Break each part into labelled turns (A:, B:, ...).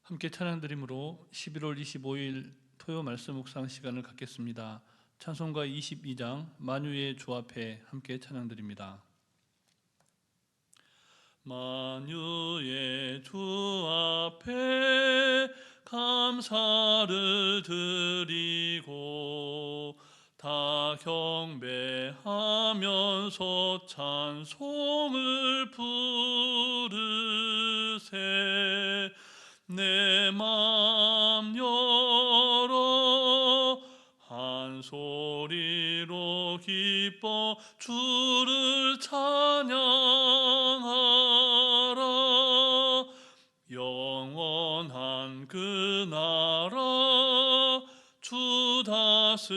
A: 함께 찬양드림으로 11월 25일 토요 말씀 묵상 시간을 갖겠습니다. 찬송가 22장 만유의 주 앞에 함께 찬양드립니다. 만유의 주 앞에 감사를 드리고 다 경배하면서 찬송을 부르세. 내 맘 열어 한 소리로 기뻐 주를 찬양하라. 영원한 그 나라 주 다스리시니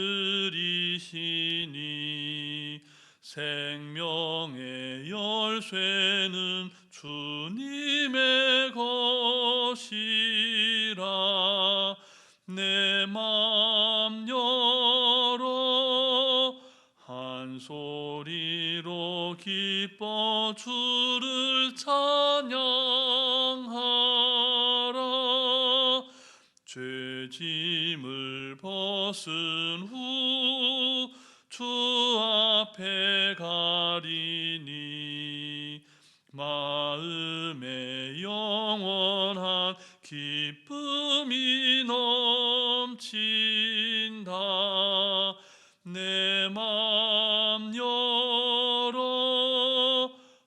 A: 생명의 열쇠는 주님의 것이라. 내 맘 열어 한 소리로 기뻐 주를 찬양하라. 죄짐을 벗은 후 주 앞에 가리니 마음에 영원한 기쁨이 넘친다. 내 맘 열어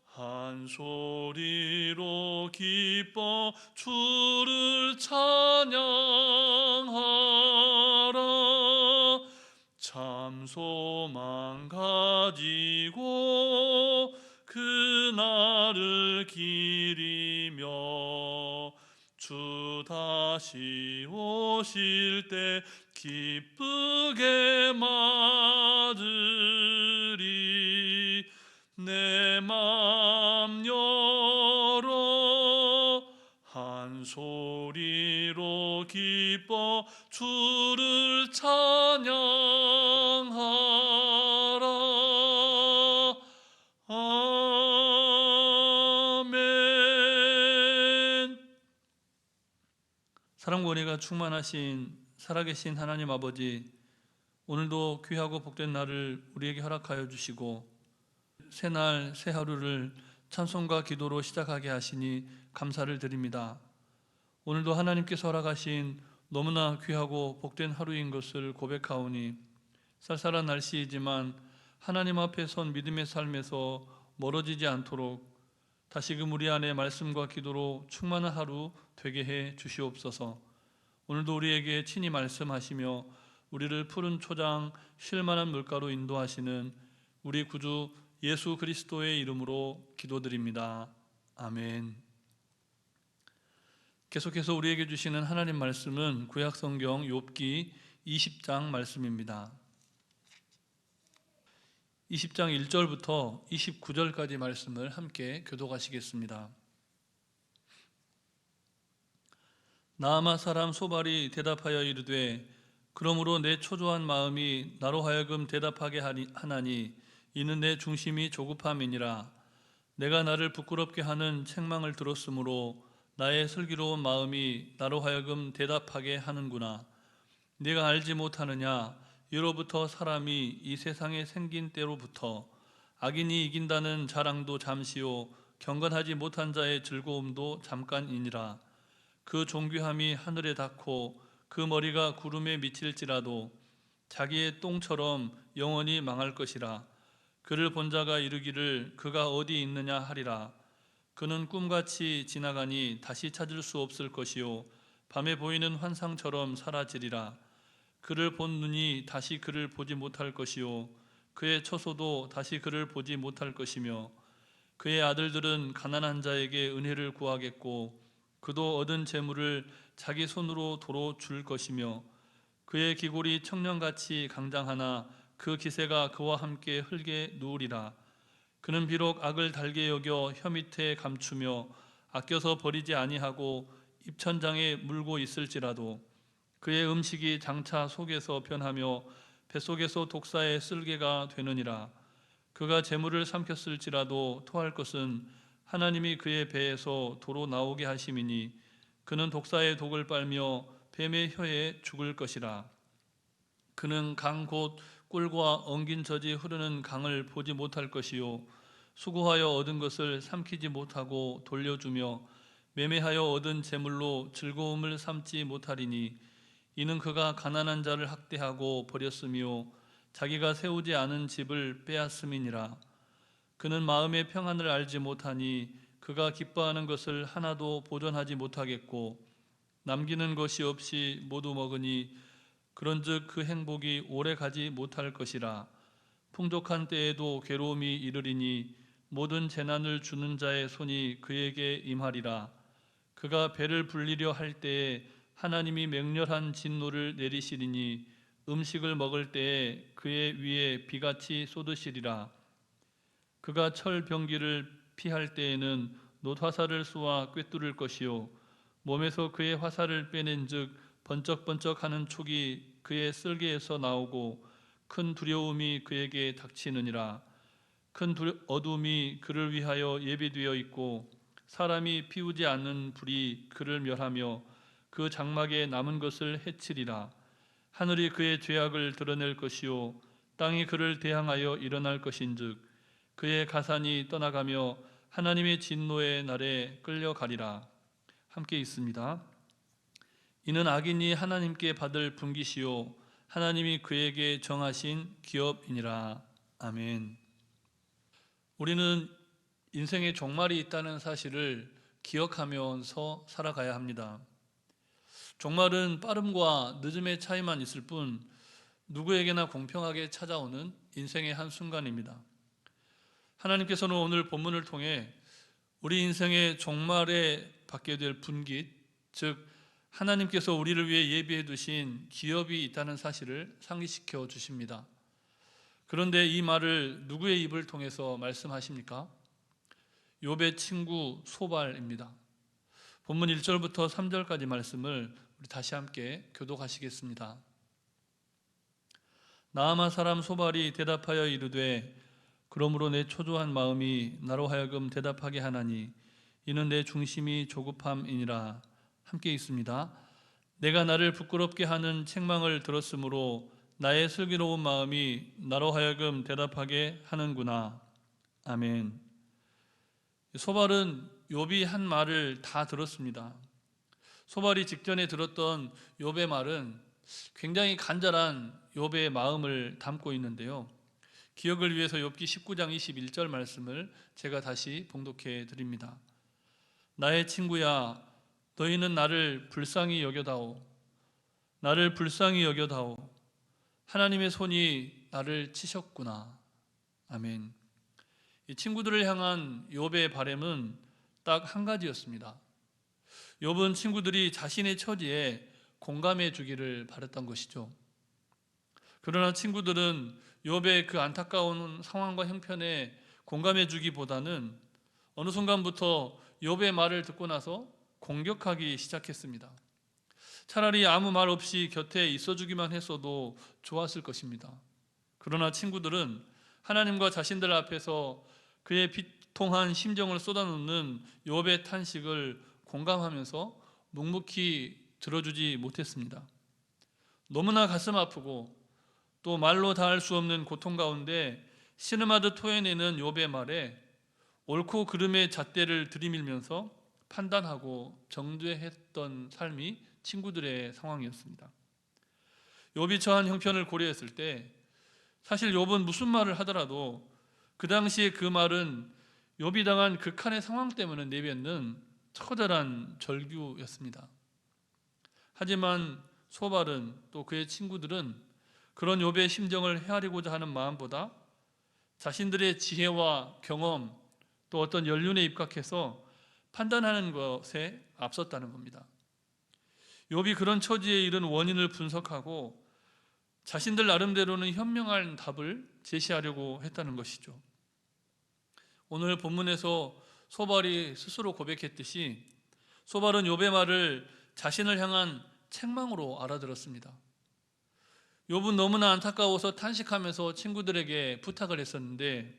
A: 한 소리로 기뻐 주를 찬양하라. 참 소망 가지고 그날을 기리며 주 다시 오실 때 기쁘게 맞으리. 내 맘 열어 한 소리로 기뻐 주를 찬양하라. 아멘. 사랑과 은혜가 충만하신 살아계신 하나님 아버지, 오늘도 귀하고 복된 날을 우리에게 허락하여 주시고 새날 새 하루를 찬송과 기도로 시작하게 하시니 감사를 드립니다. 오늘도 하나님께서 허락하신 너무나 귀하고 복된 하루인 것을 고백하오니 쌀쌀한 날씨이지만 하나님 앞에 선 믿음의 삶에서 멀어지지 않도록 다시금 우리 안에 말씀과 기도로 충만한 하루 되게 해 주시옵소서. 오늘도 우리에게 친히 말씀하시며 우리를 푸른 초장 쉴만한 물가로 인도하시는 우리 구주 예수 그리스도의 이름으로 기도드립니다. 아멘. 계속해서 우리에게 주시는 하나님 말씀은 구약성경 욥기 20장 말씀입니다. 20장 1절부터 29절까지 말씀을 함께 교독하시겠습니다. 나아마 사람 소발이 대답하여 이르되 그러므로 내 초조한 마음이 나로 하여금 대답하게 하나니 이는 내 중심이 조급함이니라. 내가 나를 부끄럽게 하는 책망을 들었으므로 나의 슬기로운 마음이 나로 하여금 대답하게 하는구나. 네가 알지 못하느냐? 예로부터 사람이 이 세상에 생긴 때로부터 악인이 이긴다는 자랑도 잠시요 경건하지 못한 자의 즐거움도 잠깐이니라. 그 존귀함이 하늘에 닿고 그 머리가 구름에 미칠지라도 자기의 똥처럼 영원히 망할 것이라. 그를 본 자가 이르기를 그가 어디 있느냐 하리라. 그는 꿈같이 지나가니 다시 찾을 수 없을 것이요 밤에 보이는 환상처럼 사라지리라. 그를 본 눈이 다시 그를 보지 못할 것이요 그의 처소도 다시 그를 보지 못할 것이며 그의 아들들은 가난한 자에게 은혜를 구하겠고 그도 얻은 재물을 자기 손으로 도로 줄 것이며 그의 기골이 청년같이 강장하나 그 기세가 그와 함께 흙에 누우리라. 그는 비록 악을 달게 여겨 혀 밑에 감추며 아껴서 버리지 아니하고 입천장에 물고 있을지라도 그의 음식이 장차 속에서 변하며 뱃속에서 독사의 쓸개가 되느니라. 그가 재물을 삼켰을지라도 토할 것은 하나님이 그의 배에서 도로 나오게 하심이니 그는 독사의 독을 빨며 뱀의 혀에 죽을 것이라. 그는 강 곧 꿀과 엉긴 젖이 흐르는 강을 보지 못할 것이요 수고하여 얻은 것을 삼키지 못하고 돌려주며 매매하여 얻은 재물로 즐거움을 삼지 못하리니 이는 그가 가난한 자를 학대하고 버렸으며 자기가 세우지 않은 집을 빼앗음이니라. 그는 마음의 평안을 알지 못하니 그가 기뻐하는 것을 하나도 보존하지 못하겠고 남기는 것이 없이 모두 먹으니 그런즉 그 행복이 오래 가지 못할 것이라. 풍족한 때에도 괴로움이 이르리니 모든 재난을 주는 자의 손이 그에게 임하리라. 그가 배를 불리려 할 때에 하나님이 맹렬한 진노를 내리시리니 음식을 먹을 때에 그의 위에 비같이 쏟으시리라. 그가 철 병기를 피할 때에는 놋화살을 쏘아 꿰뚫을 것이요 몸에서 그의 화살을 빼낸즉 번쩍번쩍하는 촉이 그의 쓸개에서 나오고 큰 두려움이 그에게 닥치느니라. 큰 어둠이 그를 위하여 예비되어 있고 사람이 피우지 않는 불이 그를 멸하며 그 장막에 남은 것을 해치리라. 하늘이 그의 죄악을 드러낼 것이요 땅이 그를 대항하여 일어날 것인즉 그의 가산이 떠나가며 하나님의 진노의 날에 끌려가리라. 함께 있습니다. 이는 악인이 하나님께 받을 분깃이요 하나님이 그에게 정하신 기업이니라. 아멘. 우리는 인생의 종말이 있다는 사실을 기억하면서 살아가야 합니다. 종말은 빠름과 늦음의 차이만 있을 뿐 누구에게나 공평하게 찾아오는 인생의 한순간입니다. 하나님께서는 오늘 본문을 통해 우리 인생의 종말에 받게 될 분깃, 즉 하나님께서 우리를 위해 예비해 두신 기업이 있다는 사실을 상기시켜 주십니다. 그런데 이 말을 누구의 입을 통해서 말씀하십니까? 욥의 친구 소발입니다. 본문 1절부터 3절까지 말씀을 우리 다시 함께 교독하시겠습니다. 나아마 사람 소발이 대답하여 이르되 그러므로 내 초조한 마음이 나로 하여금 대답하게 하나니 이는 내 중심이 조급함이니라. 함께 있습니다. 내가 나를 부끄럽게 하는 책망을 들었으므로 나의 슬기로운 마음이 나로 하여금 대답하게 하는구나. 아멘. 소발은 욥이 한 말을 다 들었습니다. 소발이 직전에 들었던 욥의 말은 굉장히 간절한 욥의 마음을 담고 있는데요. 기억을 위해서 욥기 19장 21절 말씀을 제가 다시 봉독해 드립니다. 나의 친구야, 너희는 나를 불쌍히 여겨다오. 나를 불쌍히 여겨다오. 하나님의 손이 나를 치셨구나. 아멘. 이 친구들을 향한 욥의 바람은 딱 한 가지였습니다. 욥은 친구들이 자신의 처지에 공감해 주기를 바랐던 것이죠. 그러나 친구들은 욥의 그 안타까운 상황과 형편에 공감해 주기보다는 어느 순간부터 욥의 말을 듣고 나서 공격하기 시작했습니다. 차라리 아무 말 없이 곁에 있어주기만 했어도 좋았을 것입니다. 그러나 친구들은 하나님과 자신들 앞에서 그의 비통한 심정을 쏟아놓는 욥의 탄식을 공감하면서 묵묵히 들어주지 못했습니다. 너무나 가슴 아프고 또 말로 다할 수 없는 고통 가운데 신음하듯 토해내는 욥의 말에 옳고 그름의 잣대를 들이밀면서 판단하고 정죄했던 삶이 친구들의 상황이었습니다. 욥이 처한 형편을 고려했을 때 사실 욥은 무슨 말을 하더라도 그 당시에 그 말은 욥이 당한 극한의 상황 때문에 내뱉는 처절한 절규였습니다. 하지만 소발은 또 그의 친구들은 그런 욥의 심정을 헤아리고자 하는 마음보다 자신들의 지혜와 경험 또 어떤 연륜에 입각해서 판단하는 것에 앞섰다는 겁니다. 욥이 그런 처지에 이른 원인을 분석하고 자신들 나름대로는 현명한 답을 제시하려고 했다는 것이죠. 오늘 본문에서 소발이 스스로 고백했듯이 소발은 욥의 말을 자신을 향한 책망으로 알아들었습니다. 욥은 너무나 안타까워서 탄식하면서 친구들에게 부탁을 했었는데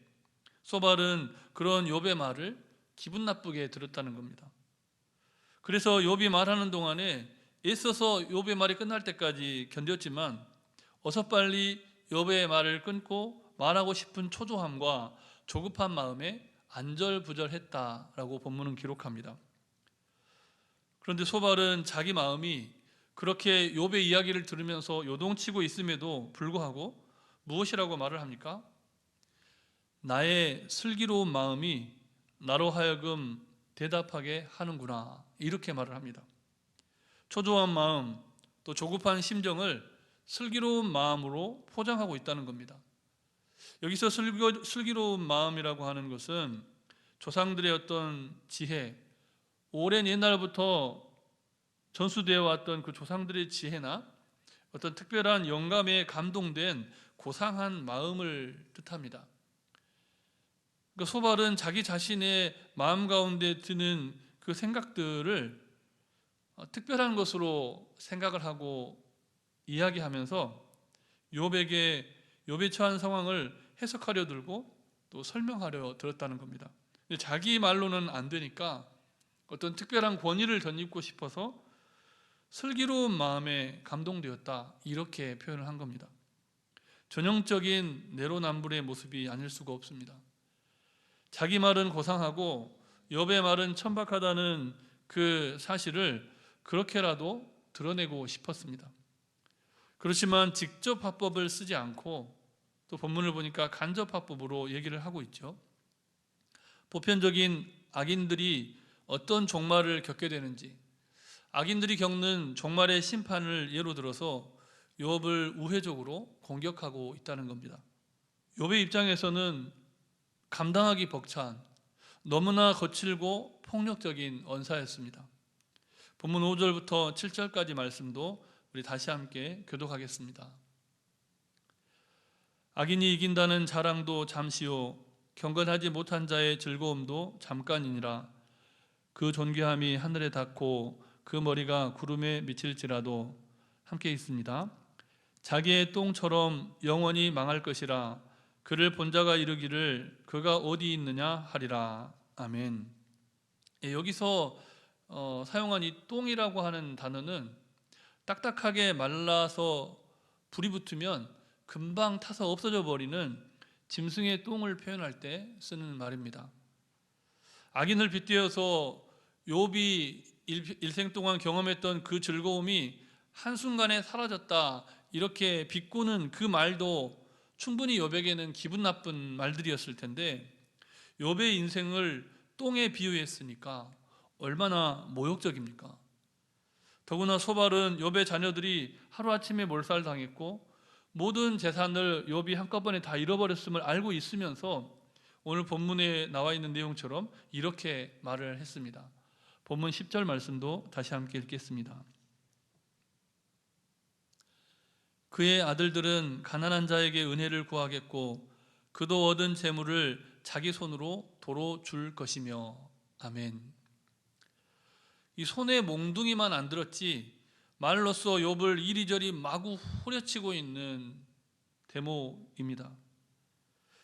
A: 소발은 그런 욥의 말을 기분 나쁘게 들었다는 겁니다. 그래서 욥이 말하는 동안에 애써서 욥의 말이 끝날 때까지 견뎠지만 어서 빨리 욥의 말을 끊고 말하고 싶은 초조함과 조급한 마음에 안절부절했다라고 본문은 기록합니다. 그런데 소발은 자기 마음이 그렇게 욥의 이야기를 들으면서 요동치고 있음에도 불구하고 무엇이라고 말을 합니까? 나의 슬기로운 마음이 나로 하여금 대답하게 하는구나, 이렇게 말을 합니다. 초조한 마음, 또 조급한 심정을 슬기로운 마음으로 포장하고 있다는 겁니다. 여기서 슬기로운 마음이라고 하는 것은 조상들의 어떤 지혜, 오랜 옛날부터 전수되어 왔던 그 조상들의 지혜나 어떤 특별한 영감에 감동된 고상한 마음을 뜻합니다. 그러니까 소발은 자기 자신의 마음 가운데 드는 그 생각들을 특별한 것으로 생각을 하고 이야기하면서 욥이 처한 상황을 해석하려 들고 또 설명하려 들었다는 겁니다. 자기 말로는 안 되니까 어떤 특별한 권위를 덧입고 싶어서 슬기로운 마음에 감동되었다, 이렇게 표현을 한 겁니다. 전형적인 내로남불의 모습이 아닐 수가 없습니다. 자기 말은 고상하고 욥의 말은 천박하다는 그 사실을 그렇게라도 드러내고 싶었습니다. 그렇지만 직접 화법을 쓰지 않고 또 본문을 보니까 간접 화법으로 얘기를 하고 있죠. 보편적인 악인들이 어떤 종말을 겪게 되는지, 악인들이 겪는 종말의 심판을 예로 들어서 욥을 우회적으로 공격하고 있다는 겁니다. 욥의 입장에서는 감당하기 벅찬 너무나 거칠고 폭력적인 언사였습니다. 본문 5절부터 7절까지 말씀도 우리 다시 함께 교독하겠습니다. 악인이 이긴다는 자랑도 잠시요, 경건하지 못한 자의 즐거움도 잠깐이니라. 그 존귀함이 하늘에 닿고 그 머리가 구름에 미칠지라도, 함께 있습니다. 자기의 똥처럼 영원히 망할 것이라. 그를 본 자가 이르기를 그가 어디 있느냐 하리라. 아멘. 여기서 사용한 이 똥이라고 하는 단어는 딱딱하게 말라서 불이 붙으면 금방 타서 없어져 버리는 짐승의 똥을 표현할 때 쓰는 말입니다. 악인을 빗대어서 욥이 일생 동안 경험했던 그 즐거움이 한순간에 사라졌다, 이렇게 비꼬는 그 말도 충분히 욥에게는 기분 나쁜 말들이었을 텐데, 욥의 인생을 똥에 비유했으니까 얼마나 모욕적입니까? 더구나 소발은 욥의 자녀들이 하루아침에 몰살당했고 모든 재산을 욥이 한꺼번에 다 잃어버렸음을 알고 있으면서 오늘 본문에 나와 있는 내용처럼 이렇게 말을 했습니다. 본문 10절 말씀도 다시 함께 읽겠습니다. 그의 아들들은 가난한 자에게 은혜를 구하겠고 그도 얻은 재물을 자기 손으로 도로 줄 것이며. 아멘. 이 손에 몽둥이만 안 들었지 말로써 욥을 이리저리 마구 후려치고 있는 대목입니다.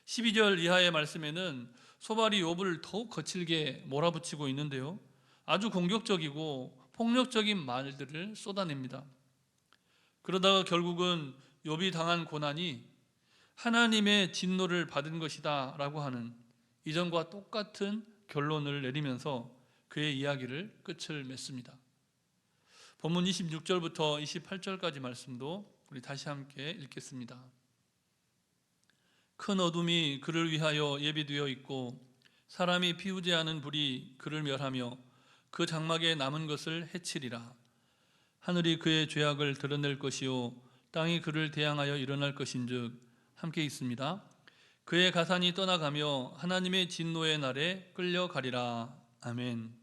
A: 12절 이하의 말씀에는 소발이 욥을 더욱 거칠게 몰아붙이고 있는데요, 아주 공격적이고 폭력적인 말들을 쏟아냅니다. 그러다가 결국은 욥이 당한 고난이 하나님의 진노를 받은 것이다 라고 하는 이전과 똑같은 결론을 내리면서 그의 이야기를 끝을 맺습니다. 본문 26절부터 28절까지 말씀도 우리 다시 함께 읽겠습니다. 큰 어둠이 그를 위하여 예비되어 있고 사람이 피우지 않은 불이 그를 멸하며 그 장막에 남은 것을 해치리라. 하늘이 그의 죄악을 드러낼 것이요 땅이 그를 대항하여 일어날 것인즉, 함께 있습니다. 그의 가산이 떠나가며 하나님의 진노의 날에 끌려가리라. 아멘.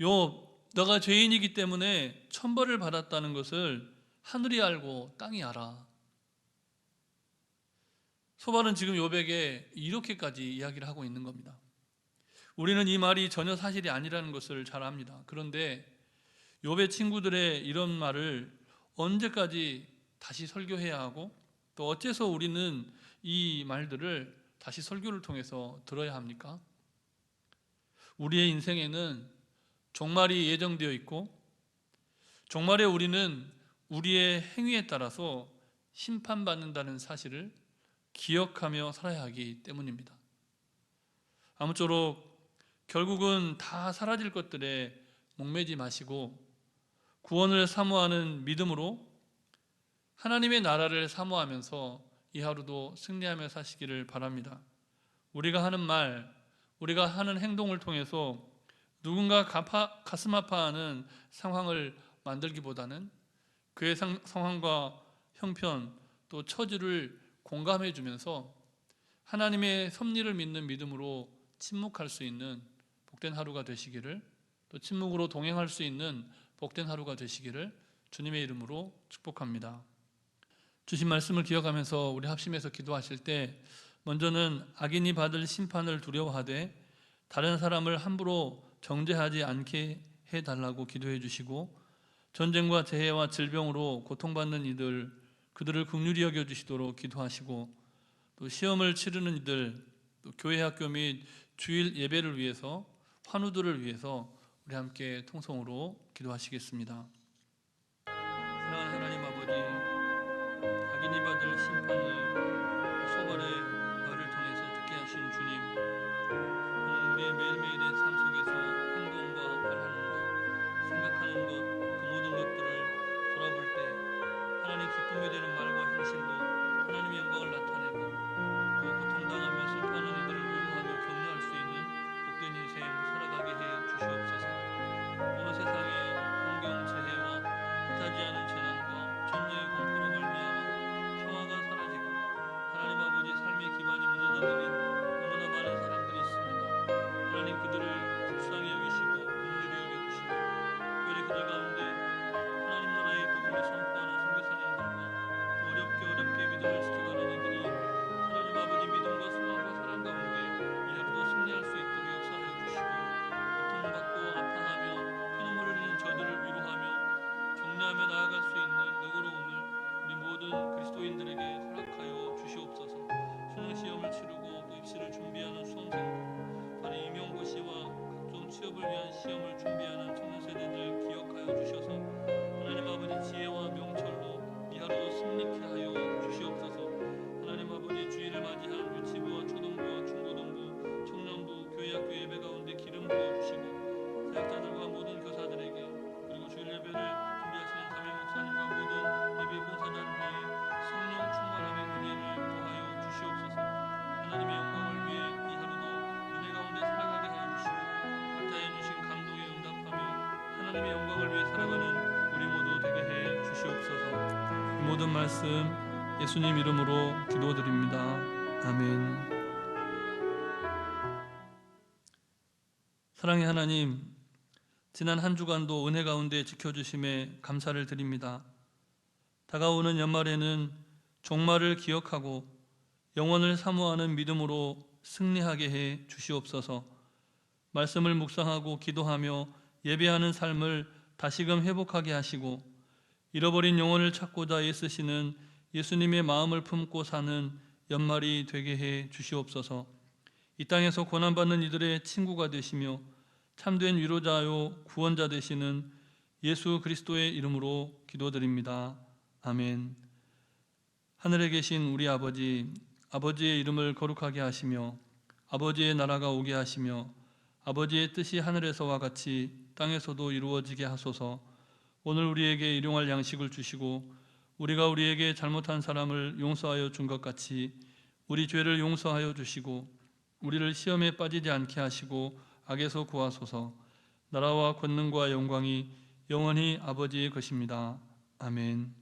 A: 욥, 너가 죄인이기 때문에 천벌을 받았다는 것을 하늘이 알고 땅이 알아. 소발은 지금 욥에게 이렇게까지 이야기를 하고 있는 겁니다. 우리는 이 말이 전혀 사실이 아니라는 것을 잘 압니다. 그런데 욥의 친구들의 이런 말을 언제까지 다시 설교해야 하고 또 어째서 우리는 이 말들을 다시 설교를 통해서 들어야 합니까? 우리의 인생에는 종말이 예정되어 있고 종말에 우리는 우리의 행위에 따라서 심판받는다는 사실을 기억하며 살아야 하기 때문입니다. 아무쪼록 결국은 다 사라질 것들에 목매지 마시고 구원을 사모하는 믿음으로 하나님의 나라를 사모하면서 이 하루도 승리하며 사시기를 바랍니다. 우리가 하는 말, 우리가 하는 행동을 통해서 누군가 가슴 아파하는 상황을 만들기보다는 그의 상황과 형편 또 처지를 공감해 주면서 하나님의 섭리를 믿는 믿음으로 침묵할 수 있는 복된 하루가 되시기를, 또 침묵으로 동행할 수 있는 복된 하루가 되시기를 주님의 이름으로 축복합니다. 주신 말씀을 기억하면서 우리 합심해서 기도하실 때 먼저는 악인이 받을 심판을 두려워하되 다른 사람을 함부로 정죄하지 않게 해달라고 기도해 주시고, 전쟁과 재해와 질병으로 고통받는 이들, 그들을 긍휼히 여겨주시도록 기도하시고, 또 시험을 치르는 이들, 또 교회 학교 및 주일 예배를 위해서, 환우들을 위해서 우리 함께 통성으로 기도하시겠습니다. 사랑하는 하나님 아버지, 악인이 받을 심판을 소발의 말을 통해서 듣게 하신 주님, 우리의 매일매일의 삶 속에서 행동과 말하는 것, 생각하는 것, 그 모든 것들을 돌아볼 때 하나님 기쁨이 되는 말과 행실로 하나님의 영광을 나타내고 또 고통당하며 슬퍼하는 이들을 위로하며 격려할 수 있는 복된 인생 살아가게 해 주시옵소서. 어느 세상의 환경 재해와 뜻하지 않은 재난과 전쟁의 공포로 말미암아 평화가 사라지고 하나님 아버지 삶의 기반이 무너져 내린 너무나 많은 사람들이 있습니다. 하나님 그들을 불쌍히 여기시고 긍휼히 여겨주시고 특별히 그들 가운데 하나님 나라의 복음을 선포하는 선교사님들과 어렵게 믿음을 지켜가는 이들이 하나님 아버지 믿음과 소망과 사랑 가운데 이 하루도 승리할 수 있도록 역사하여 주시고, 고통받고 아파하며 피눈물 흘리는 저들을 위로하며 격려하며 나아갈 수 있는 너그러움을 우리 모든 그리스도인들에게 허락하여 주시옵소서. 수능 시험을 치르고 또 입시를 준비하는 수험생들, 다른 임용고시와 각종 취업을 위한 시험을 준비하는 청년 세대들 기억하여 주셔서 하나님 아버지 지혜와 명철로 이 하루도 승리케 하여 주시옵소서. 하나님 아버지 주일을 맞이한 유치부와 초등부와 중고등부, 청년부, 교회학교 예배 가운데 기름 부어주시고 사역자들과 모든 교사들에게, 그리고 주일 예배를 준비하시는 담임 목사님과 모든 예배 봉사단 위에 성령 충만함의 은혜를 더하여 주시옵소서. 하나님의 영광을 위해 이 하루도 은혜 가운데 살아가게 하여 주시고 각자의 주신 감동에 응답하며 하나님의 영광을 위해 살아가는 우리 모두 되게 해 주시옵소서. 이 모든 말씀 예수님 이름으로 기도드립니다. 아멘. 사랑의 하나님, 지난 한 주간도 은혜 가운데 지켜주심에 감사를 드립니다. 다가오는 연말에는 종말을 기억하고 영원을 사모하는 믿음으로 승리하게 해 주시옵소서. 말씀을 묵상하고 기도하며 예배하는 삶을 다시금 회복하게 하시고, 잃어버린 영혼을 찾고자 애쓰시는 예수님의 마음을 품고 사는 연말이 되게 해 주시옵소서. 이 땅에서 고난받는 이들의 친구가 되시며 참된 위로자요 구원자 되시는 예수 그리스도의 이름으로 기도드립니다. 아멘. 하늘에 계신 우리 아버지, 아버지의 이름을 거룩하게 하시며 아버지의 나라가 오게 하시며 아버지의 뜻이 하늘에서와 같이 땅에서도 이루어지게 하소서. 오늘 우리에게 일용할 양식을 주시고 우리가 우리에게 잘못한 사람을 용서하여 준 것 같이 우리 죄를 용서하여 주시고 우리를 시험에 빠지지 않게 하시고 악에서 구하소서. 나라와 권능과 영광이 영원히 아버지의 것입니다. 아멘.